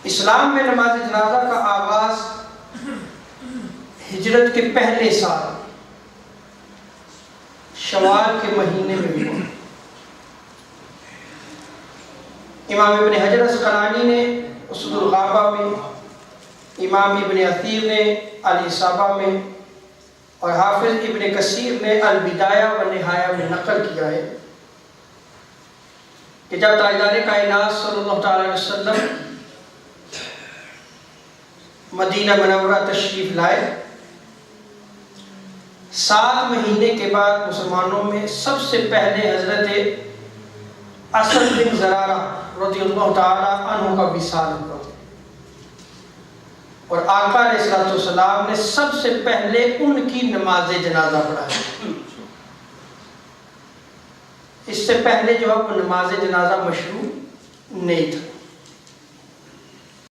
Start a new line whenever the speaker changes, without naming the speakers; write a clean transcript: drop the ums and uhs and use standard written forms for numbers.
اسلام میں نماز جنازہ کا آغاز ہجرت کے پہلے سال شوال کے مہینے میں ہوا۔ امام ابن حجر اسقلانی نے اسد الغابہ میں، امام ابن اثیر نے الاصابہ میں، اور حافظ ابن کثیر نے البدایہ و نہایہ میں نقل کیا ہے کہ جب تاجدار کائنات صلی اللہ تعالی علیہ وسلم مدینہ منورہ تشریف لائے، 7 مہینے کے بعد مسلمانوں میں سب سے پہلے حضرت اسد بن زرارہ رضی اللہ تعالی عنہ کا وصال ہوا، اور آقا علیہ السلام نے سب سے پہلے ان کی نماز جنازہ پڑھائی۔ اس سے پہلے جو ہے وہ نماز جنازہ مشروع نہیں تھا۔